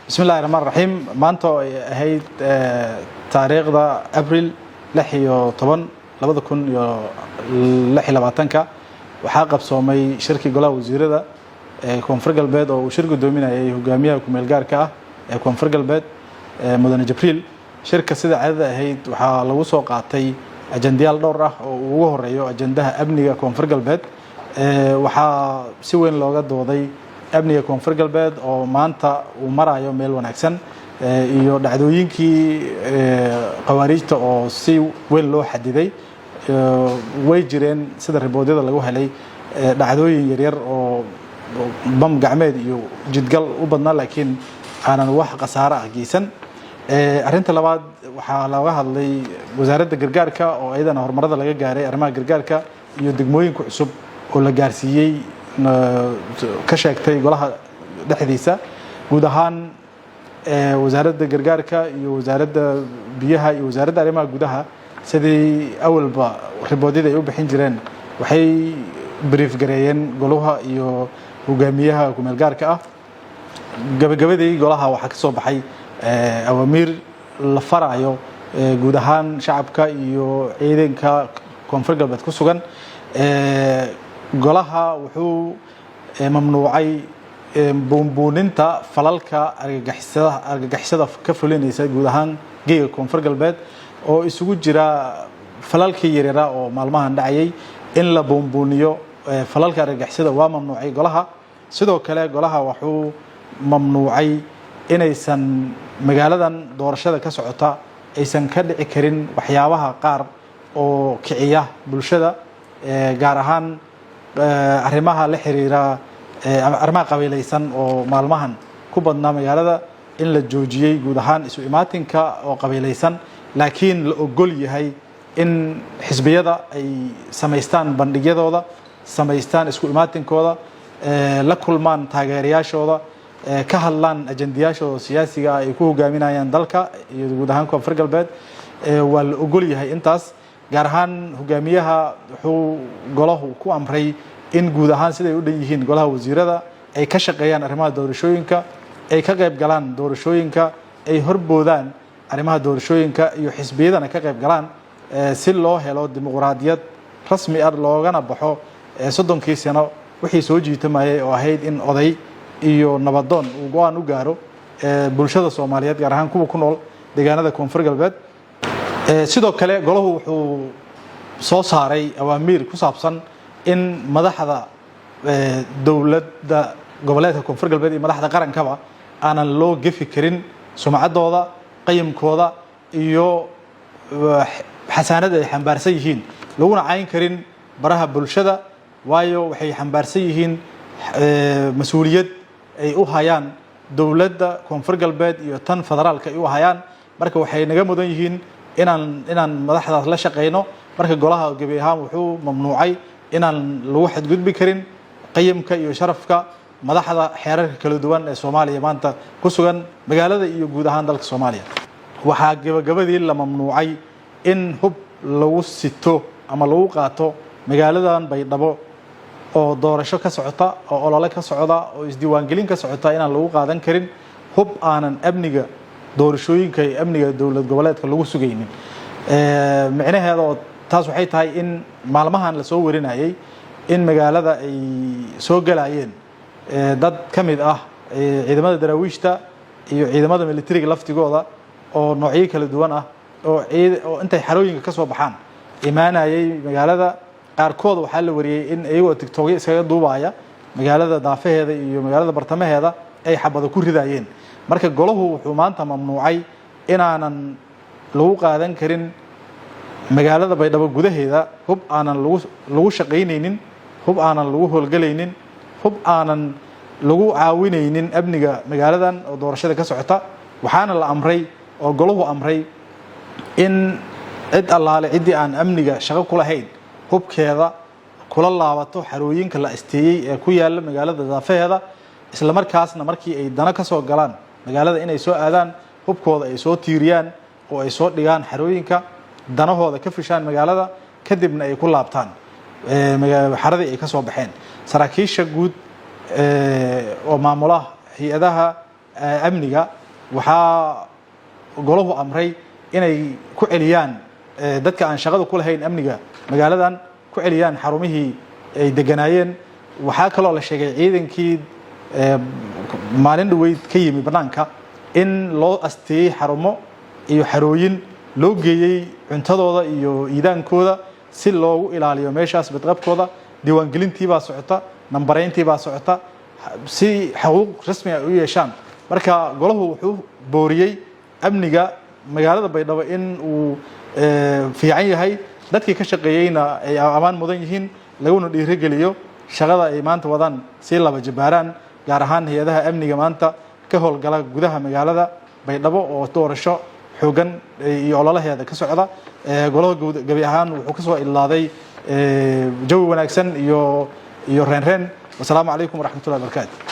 بسم الله الرحمن الرحيم maanta ay ahayd taariikhda April 16 2026 waxaa qabsoomay shirki golaha wasiirada Koonfur Galbeed oo uu shir gudoominayay hogaamiyaha ku meel gaarka ah ee Koonfur Galbeed mudane Jibriil shirka sida caadada ahayd waxaa lagu soo qaatay ajendayaal dhowr ah oo ugu horeeyo ajendaha amniga Koonfur Galbeed waxaa si weyn looga dooday amniga Koonfur Galbeed oo maanta uu marayo meel wanaagsan iyo dhacdooyinkii qawaariijta oo si weyn loo xadiday way jireen sida riboodyada lagu helay dhacdooyin yar yar oo bam gacmeed iyo jidgal u badnaa laakiin aanan wax qasaaro ah geysan arinta labaad waxaa laga hadlay wasaaradda gargaarka oo ayadana horumarada laga gaaray arrimaha gargaarka iyo degmooyinka cusub oo la gaarsiiyay ka sheegtay golaha dhexdiisa guud ahaan wasaaradda gargaarka iyo wasaaradda biyaha iyo wasaaradda arrimaha gudaha sidii awalba riboodyada ay u bixin jireen waxay brief gareeyeen golaha iyo hogaamiyaha ku meel gaarka ah gabagabadii golaha waxaa ka soo baxay awaamiir la farayo guud ahaan shacabka iyo ciidanka Koonfur Galbeed ku sugan golaha wuxuu mamnuucay buunbuuninta falalka argagixisada ka fulinaysa guud ahaan geega Koonfur Galbeed oo isugu jira falalkii yaryara oo maalmahan dhacayay in la buunbuuniyo falalka argagixisada waa mamnuucay golaha sidoo kale golaha wuxuu mamnuucay inaysan magaaladan doorashada ka socota aysan ka dhici karin waxyaabaha qaar oo kiciya bulshada gaar ahaan arrimaha la xiriira arrimaha qabiilaysan oo maalmahan ku badnaa magaalada in la joojiyay guud ahaan isu imaatinka oo qabiilaysan laakiin la ogol yahay in xisbiyada ay sameystaan bandhigyadooda sameystaan isku imaatinkooda la kulmaan taageerayaashooda ka hadlaan ajendayaashooda siyaasiga ay ku hogaaminayaan dalka iyo guud ahaan Koonfur Galbeed waa la ogol yahay intaas gaar ahaan hogaamiyaha wuxuu golahu ku amray in guud ahaan siday u dhan yihiin golaha wasiirada ay ka shaqeeyaan arrimaha doorashooyinka ay ka qayb galaan doorashooyinka ay horboodaan arrimaha doorashooyinka iyo xisbiyadana ka qayb galaan si loo helo dimuqraadiyad rasmi ah loogana baxo 30 sano wixii soo jiitamayay oo ahayd in oday iyo nabadoon uu go'aan u gaaro bulshada Soomaaliyeed gaar ahaan kuwa ku nool deegaanada Koonfur Galbeed sidoo kale golahu wuxuu soo saaray awaamiir ku saabsan in madaxda dawladda goboleedka Koonfur Galbeed iyo madaxda qarankaba aanan loo gafi karin sumcadooda qiyamkooda iyo xasaanada ay xambaarsan yihiin laguna cayn karin baraha bulshada waayo waxay xambaarsan yihiin mas'uuliyad ay u hayaan dawladda Koonfur Galbeed iyo tan federaalka ay u hayaan marka waxay naga mudan yihiin inaan madaxdaas la shaqeyno marka golaha gabi ahaan wuxuu mamnuucay inaan lagu xadgudbi karin qiyamka iyo sharafka madaxda xeerarka kala duwan ee Soomaaliya maanta ku sugan magaalada iyo guud ahaan dalka Soomaaliya waxaa gabagabadii la mamnuucay in hub lagu sito ama lagu qaato magaaladan Baydhabo oo doorasho ka socota oo olole ka socda oo isdiiwaangelin ka socota inaan lagu qaadan karin hub aanan amniga doorashooyinka iyo amniga dawlad goboleedka lagu sugaynin macnaheedu taas waxay tahay in maalmahan la soo warinayay in magaalada ay soo galayeen dad kamid ah ciidamada daraawiishta iyo ciidamada militariga laftigooda oo noocyo kala duwan ah oo intay xarooyinka ka soo baxaan imaanayay magaalada qaarkood waxaa la wariyay in ayagoo TikTok iskaga duubaya magaalada daafaheeda iyo magaalada bartamaheeda ay xabado ku ridayeen marka golahu wuxuu maanta mamnuucay inaanan lagu qaadan karin magaalada Baydhabo gudaheeda hub aanan lagu shaqeyneynin hub aanan lagu howlgalaynin hub aanan lagu caawineynin amniga magaaladan oo doorashada ka socota waxaana la amray oo golahu amray in cid allaale cidii aan amniga shaqo ku lahayn hubkeeda kula laabato xarooyinka la isteeyay ee ku yaala magaalada daafaheeda isla markaasna markii ay dana ka soo galaan magaalada inay soo aadaan hubkooda ay soo tiiriyaan oo ay soo dhigaan xarooyinka danahooda ka fishaan magaalada kadibna ay ku laabtaan xaradii ay ka soo baxeen saraakiisha guud oo maamulaha hay'adaha amniga waxaa golahu amray inay ku celiyaan dadka aan shaqada ku lahayn amniga magaaladan ku celiyaan xarumihii ay deganaayeen waxaa kaloo la sheegay ciidankii maalin dhaweyd ka yimi banaanka in loo asteeyay xarumo iyo xarooyin loo geeyay cuntadooda iyo iidaankooda si loogu ilaaliyo meeshaas badqabkooda diiwaangelintii baa socota nambareyntii baa socota si xuquuq rasmi ah u yeeshaan marka golahu wuxuu booriyay amniga magaalada Baydhabo in uu fiican yahay dadkii ka shaqeeyayna ay amaan mudan yihiin laguna dhiirigeliyo shaqada ay maanta wadaan si laba jabaaraan gaar ahaan hay'adaha amniga maanta ka howlgala gudaha magaalada Baydhabo oo doorasho xoogan iyo ololaheeda ka socda golaha gabi ahaan wuxuu ka soo ilaaday jawi wanaagsan iyo reen. Wassalaamu calaykum waraxmatullaahi wabarakaatuh.